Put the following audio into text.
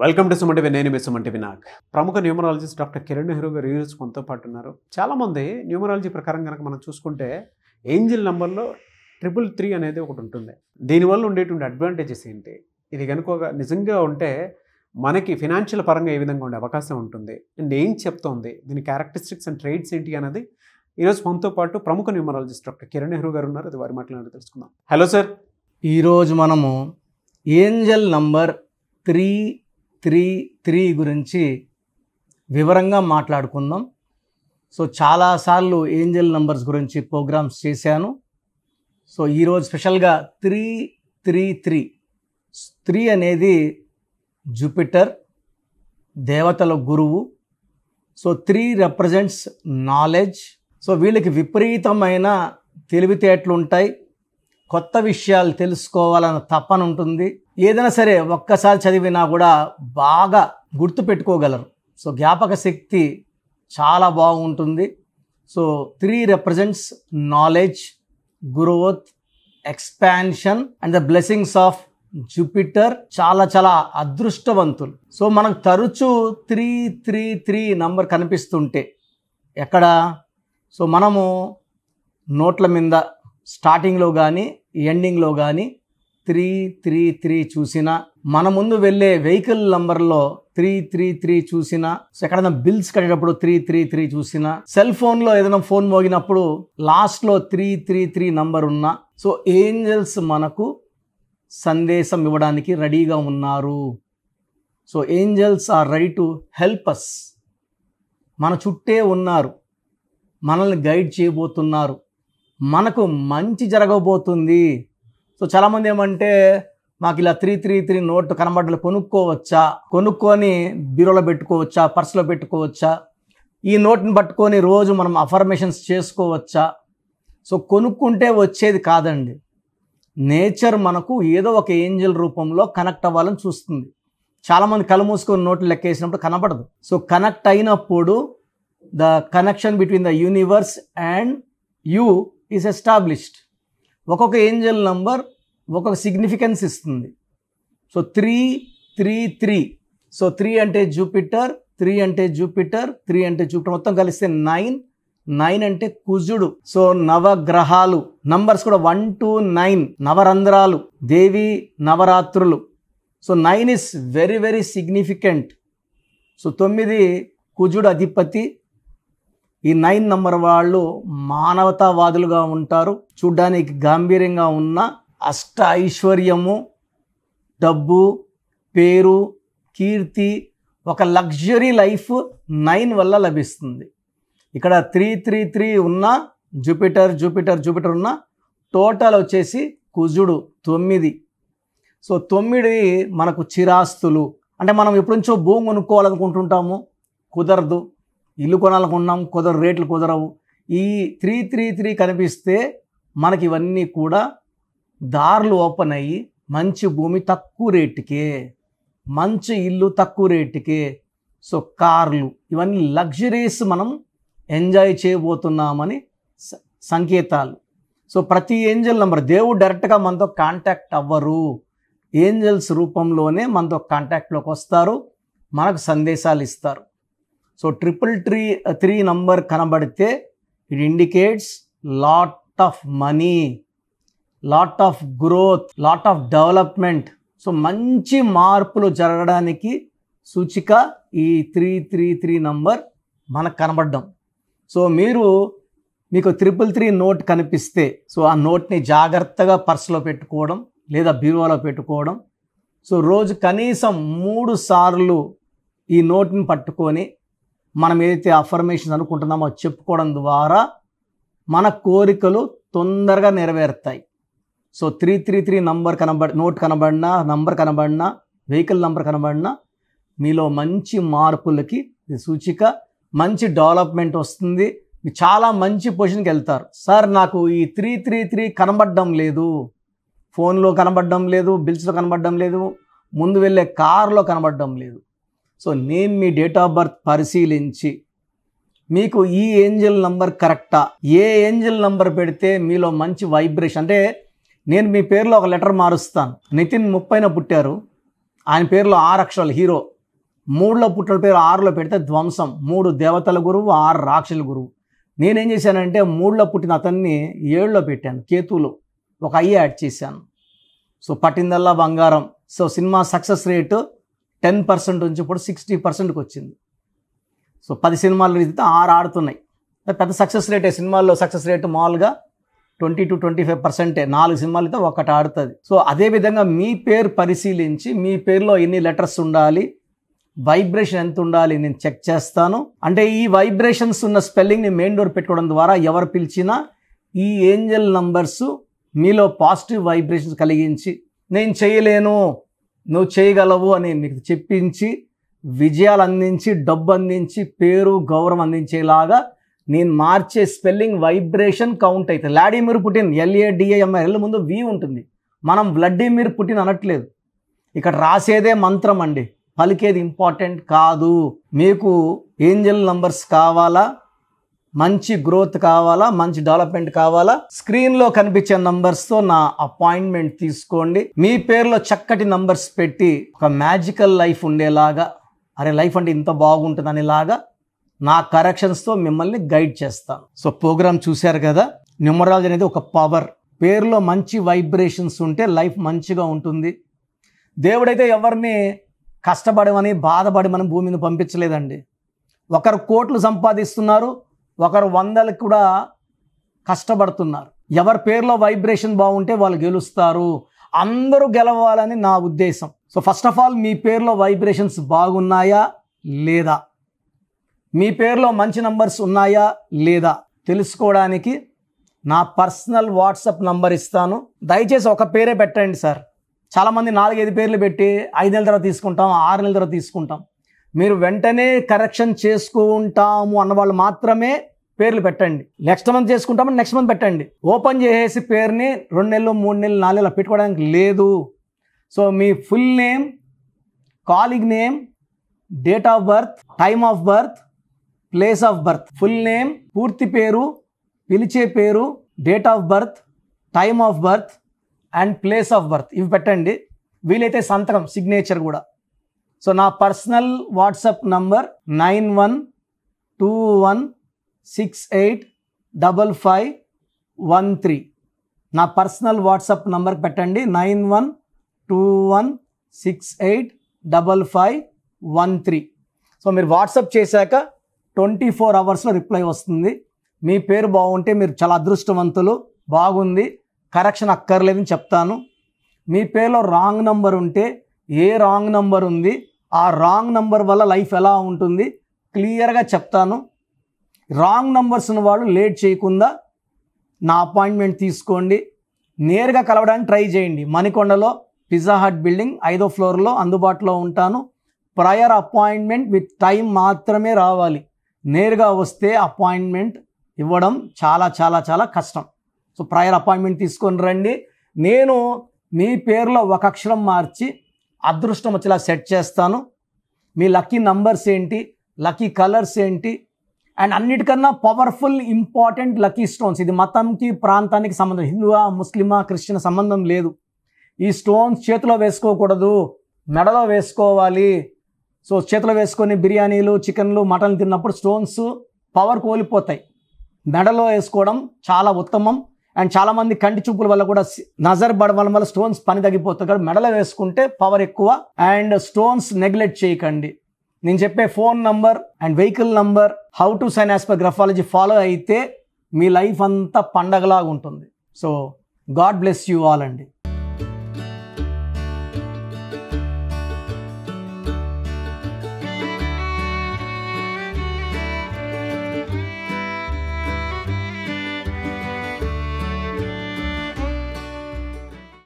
Welcome to Suman TV. నేను మీ Suman TV Nag. ప్రముఖ numerologist doctor Kiran Nehru గారు ఈరోజు మనతో పాటు ఉన్నారు. చాలామంది న్యూమరాలజీ ప్రకారం కనుక మనం చూసుకుంటే ఏంజిల్ నెంబర్లో 333 అనేది ఒకటి ఉంటుంది. దీనివల్ల ఉండేటువంటి అడ్వాంటేజెస్ ఏంటి, ఇది కనుక నిజంగా ఉంటే మనకి ఫినాన్షియల్ పరంగా ఏ విధంగా ఉండే అవకాశం ఉంటుంది అండ్ ఏం చెప్తోంది, దీని క్యారెక్టరిస్టిక్స్ అండ్ ట్రేడ్స్ ఏంటి అనేది ఈరోజు మనతో పాటు ప్రముఖ న్యూమరాలజిస్ట్ డాక్టర్ కిరణ్ నెహ్రూ గారు ఉన్నారు. అది వారి మాట్లాడి తెలుసుకుందాం. Hello sir. ఈరోజు మనము ఏంజల్ నంబర్ 333 గురించి వివరంగా మాట్లాడుకుందాం. సో చాలాసార్లు ఏంజల్ నంబర్స్ గురించి ప్రోగ్రామ్స్ చేశాను. సో ఈరోజు స్పెషల్గా 3 అనేది జూపిటర్, దేవతల గురువు. So 3 represents knowledge. సో వీళ్ళకి విపరీతమైన తెలివితేటలు ఉంటాయి, కొత్త విషయాలు తెలుసుకోవాలన్న తపన ఉంటుంది. ఏదైనా సరే ఒక్కసారి చదివినా కూడా బాగా గుర్తుపెట్టుకోగలరు. సో జ్ఞాపక శక్తి చాలా బాగుంటుంది. So 3 represents knowledge, growth, expansion and the blessings of Jupiter. చాలా అదృష్టవంతులు. సో మనకు తరచూ 333 నంబర్ కనిపిస్తుంటే ఎక్కడ, సో మనము నోట్ల మీద స్టార్టింగ్లో కానీ ఎండింగ్లో కానీ 333 చూసినా, మన ముందు వెళ్ళే వెహికల్ నంబర్లో 333 చూసినా, సో ఎక్కడైనా బిల్స్ కట్టేటప్పుడు 333 చూసినా, సెల్ ఫోన్లో ఏదైనా ఫోన్ మోగినప్పుడు లాస్ట్లో 333 నంబర్ ఉన్నా, సో ఏంజల్స్ మనకు సందేశం ఇవ్వడానికి రెడీగా ఉన్నారు. So angels are ready to help us. మన చుట్టే ఉన్నారు, మనల్ని గైడ్ చేయబోతున్నారు, మనకు మంచి జరగబోతుంది. సో చాలామంది ఏమంటే, మాకు ఇలా 333 నోట్ కనబడలు కొనుక్కోవచ్చా, కొనుక్కొని బీరోలో పెట్టుకోవచ్చా, పర్సులో పెట్టుకోవచ్చా, ఈ నోట్ని పట్టుకొని రోజు మనం అఫర్మేషన్స్ చేసుకోవచ్చా? సో కొనుక్కుంటే వచ్చేది కాదండి. నేచర్ మనకు ఏదో ఒక ఏంజల్ రూపంలో కనెక్ట్ అవ్వాలని చూస్తుంది. చాలామంది కళ్ళు మూసుకొని నోట్లు లెక్కేసినప్పుడు కనబడదు. సో కనెక్ట్ అయినప్పుడు the connection between the universe and you is established. ఒక్కొక్క ఏంజల్ నంబర్ ఒక్కొక్క సిగ్నిఫికెన్స్ ఇస్తుంది. సో 333. సో 3 అంటే జూపిటర్, 3 అంటే జూపిటర్, 3 అంటే జూపిటర్, మొత్తం కలిస్తే 9 అంటే కుజుడు. సో నవగ్రహాలు నంబర్స్ కూడా 1 to 9, నవరంధ్రాలు, దేవి నవరాత్రులు. So 9 is very significant. So 9 కుజుడు అధిపతి. ఈ 9 నంబర్ వాళ్ళు మానవతావాదులుగా ఉంటారు. చూడ్డానికి గాంభీర్యంగా ఉన్న అష్ట ఐశ్వర్యము, డబ్బు, పేరు, కీర్తి, ఒక లగ్జరీ లైఫ్ 9 వల్ల లభిస్తుంది. ఇక్కడ 333 ఉన్న జూపిటర్ ఉన్న టోటల్ వచ్చేసి కుజుడు 9. సో 9 మనకు చిరాస్తులు. అంటే మనం ఎప్పటి నుంచో భూమి కొనుక్కోవాలనుకుంటుంటాము, కుదరదు. ఇల్లు కొనాలనుకున్నాం, రేట్లు కుదరవు. ఈ 333 కనిపిస్తే మనకి ఇవన్నీ కూడా దారులు ఓపెన్ అయ్యి మంచి భూమి తక్కువ రేటుకే, మంచి ఇల్లు తక్కువ రేటుకే, సో కార్లు, ఇవన్నీ లగ్జరీస్ మనం ఎంజాయ్ చేయబోతున్నామని సంకేతాలు. సో ప్రతి ఏంజల్ నంబర్, దేవుడు డైరెక్ట్గా మనతో కాంటాక్ట్ అవ్వరు, ఏంజల్స్ రూపంలోనే మనతో కాంటాక్ట్లోకి వస్తారు, మనకు సందేశాలు ఇస్తారు. సో 333 నంబర్ కనబడితే it indicates lot of money, lot of growth, lot of development. So మంచి మార్పులు జరగడానికి సూచిక ఈ 333 నంబర్ మనకు కనబడ్డం. సో మీకు 333 నోట్ కనిపిస్తే, సో ఆ నోట్ని జాగ్రత్తగా పర్సులో పెట్టుకోవడం లేదా బీరువాలో పెట్టుకోవడం. సో రోజు కనీసం 3 సార్లు ఈ నోట్ని పట్టుకొని మనం ఏదైతే అఫర్మేషన్స్ అనుకుంటున్నామో చెప్పుకోవడం ద్వారా మన కోరికలు తొందరగా నెరవేరుతాయి. సో 333 నోట్ కనబడినా, నంబర్ కనబడినా, వెహికల్ నంబర్ కనబడినా మీలో మంచి మార్పులకి ఇది సూచిక. మంచి డెవలప్మెంట్ వస్తుంది, మీరు చాలా మంచి పొజిషన్కి వెళ్తారు. సార్ నాకు ఈ 333 కనబడడం లేదు, ఫోన్లో కనబడడం లేదు, బిల్స్లో కనబడడం లేదు, ముందు వెళ్ళే కార్లో కనబడడం లేదు. సో నేను మీ డేట్ ఆఫ్ బర్త్ పరిశీలించి మీకు ఈ ఏంజల్ నంబర్ కరెక్టా, ఏ ఏంజల్ నంబర్ పెడితే మీలో మంచి వైబ్రేషన్, అంటే నేను మీ పేరులో ఒక లెటర్ మారుస్తాను. నితిన్ 30న పుట్టారు, ఆయన పేరులో 6 అక్షరాలు హీరో. 3లో పుట్టిన పేరు 6లో పెడితే ధ్వంసం. 3 దేవతల గురువు, 6 రాక్షసుల గురువు. నేనేం చేశానంటే 3లో పుట్టిన అతన్ని 7లో పెట్టాను, కేతువులో ఒక ఐ యాడ్ చేశాను. సో పట్టిందల్లా బంగారం. సో సినిమా సక్సెస్ రేటు 10% నుంచి ఇప్పుడు 60%కి వచ్చింది. సో 10 సినిమాలు అయితే 6 ఆడుతున్నాయి. పెద్ద సక్సెస్ రేటే. సినిమాల్లో సక్సెస్ రేటు మామూలుగా 20 to 25%. 4 సినిమాలు అయితే 1 ఆడుతుంది. సో అదేవిధంగా మీ పేరు పరిశీలించి మీ పేరులో ఎన్ని లెటర్స్ ఉండాలి, వైబ్రేషన్ ఎంత ఉండాలి నేను చెక్ చేస్తాను. అంటే ఈ వైబ్రేషన్స్ ఉన్న స్పెల్లింగ్ని మెయిన్ డోర్ పెట్టుకోవడం ద్వారా ఎవరు పిలిచినా ఈ ఏంజల్ నంబర్స్ మీలో పాజిటివ్ వైబ్రేషన్స్ కలిగించి నేను చేయలేను నువ్వు చేయగలవు అని మీకు చెప్పించి విజయాలు అందించి డబ్బు అందించి పేరు గౌరవం అందించేలాగా నేను మార్చే స్పెల్లింగ్ వైబ్రేషన్ కౌంట్ అవుతుంది. వ్లాడిమిర్ పుటిన్ LADIMIR ముందు వి ఉంటుంది. మనం వ్లాడిమిర్ పుటిన్ అనట్లేదు. ఇక్కడ రాసేదే మంత్రం అండి, పలికేది ఇంపార్టెంట్ కాదు. మీకు ఏంజల్ నంబర్స్ కావాలా, మంచి గ్రోత్ కావాలా, మంచి డెవలప్మెంట్ కావాలా, స్క్రీన్లో కనిపించే నంబర్స్తో నా అపాయింట్మెంట్ తీసుకోండి. మీ పేరులో చక్కటి నంబర్స్ పెట్టి ఒక మ్యాజికల్ లైఫ్ ఉండేలాగా, అరే లైఫ్ అంటే ఇంత బాగుంటుంది అనేలాగా నా కరెక్షన్స్తో మిమ్మల్ని గైడ్ చేస్తాను. సో ప్రోగ్రామ్ చూశారు కదా. న్యూమరాలజీ అనేది ఒక పవర్. పేరులో మంచి వైబ్రేషన్స్ ఉంటే లైఫ్ మంచిగా ఉంటుంది. దేవుడైతే ఎవరిని కష్టపడమని బాధపడమని భూమి మీద పంపించలేదండి. ఒకరు కోట్లు సంపాదిస్తున్నారు, ఒకరు 100లకు కూడా కష్టపడుతున్నారు. ఎవరి పేరులో వైబ్రేషన్ బాగుంటే వాళ్ళు గెలుస్తారు. అందరూ గెలవాలని నా ఉద్దేశం. సో ఫస్ట్ ఆఫ్ ఆల్ మీ పేరులో వైబ్రేషన్స్ బాగున్నాయా లేదా, మీ పేరులో మంచి నంబర్స్ ఉన్నాయా లేదా తెలుసుకోవడానికి నా పర్సనల్ వాట్సాప్ నంబర్ ఇస్తాను. దయచేసి ఒక పేరే పెట్టండి సార్. చాలామంది 4-5 పేర్లు పెట్టి 5 నెలల తర్వాత తీసుకుంటాం, 6 నెలల తర్వాత తీసుకుంటాం. మీరు వెంటనే కరెక్షన్ చేసుకుంటాము అన్నవాళ్ళు మాత్రమే పేర్లు పెట్టండి. నెక్స్ట్ మంత్ చేసుకుంటామని నెక్స్ట్ మంత్ పెట్టండి. ఓపెన్ చేసేసి పేరుని 2 నెలలు 3 నెలలు 4 నెలలు పెట్టుకోవడానికి లేదు. So me full name, calling name, date of birth, time of birth, place of birth, full name, పూర్తి పేరు, పిలిచే పేరు, date of birth, time of birth and place of birth ఇవి పెట్టండి. వీలైతే సంతకం, సిగ్నేచర్ కూడా. సో నా పర్సనల్ వాట్సాప్ నంబర్ 9121685513. నా పర్సనల్ వాట్సాప్ నంబర్ పెట్టండి 9121685513. సో మీరు వాట్సాప్ చేశాక 24 అవర్స్లో రిప్లై వస్తుంది. మీ పేరు బాగుంటే మీరు చాలా అదృష్టవంతులు, బాగుంది, కరెక్షన్ అక్కర్లేదని చెప్తాను. మీ పేరులో రాంగ్ నంబర్ ఉంటే ఏ రాంగ్ నంబర్ ఉంది, ఆ రాంగ్ నంబర్ వల్ల లైఫ్ ఎలా ఉంటుంది క్లియర్గా చెప్తాను. రాంగ్ నంబర్స్ ఉన్న వాళ్ళు లేట్ చేయకుండా నా అపాయింట్మెంట్ తీసుకోండి. నేరుగా కలవడానికి ట్రై చేయండి. మణికొండలో పిజ్జా హట్ బిల్డింగ్ 5వ ఫ్లోర్లో అందుబాటులో ఉంటాను. ప్రయర్ అపాయింట్మెంట్ విత్ టైం మాత్రమే రావాలి. నేరుగా వస్తే అపాయింట్మెంట్ ఇవ్వడం చాలా చాలా చాలా కష్టం. సో ప్రయర్ అపాయింట్మెంట్ తీసుకొని రండి. నేను మీ పేరులో ఒక అక్షరం మార్చి అదృష్టం వచ్చేలా సెట్ చేస్తాను. మీ లక్కీ నంబర్స్ ఏంటి, లక్కీ కలర్స్ ఏంటి, అండ్ అన్నిటికన్నా పవర్ఫుల్ ఇంపార్టెంట్ లక్కీ స్టోన్స్. ఇది మతంకి ప్రాంతానికి సంబంధం, హిందువా ముస్లిమా క్రిస్టియన్ సంబంధం లేదు. ఈ స్టోన్స్ చేతిలో వేసుకోకూడదు, మెడలో వేసుకోవాలి. సో చేతిలో వేసుకొని బిర్యానీలు, చికెన్లు, మటన్లు తిన్నప్పుడు స్టోన్స్ పవర్ కోల్పోతాయి. మెడలో వేసుకోవడం చాలా ఉత్తమం. అండ్ చాలామంది కంటి చూపుల వల్ల కూడా నజర్ పడడం వల్ల స్టోన్స్ పని తగ్గిపోతుంది. కాబట్టి మెడలో వేసుకుంటే పవర్ ఎక్కువ. అండ్ స్టోన్స్ నెగ్లెక్ట్ చేయకండి. నేను చెప్పే phone number and vehicle number, how to sign as per graphology follow అయితే మీ లైఫ్ అంతా పండగలాగా ఉంటుంది. So God bless you all అండి.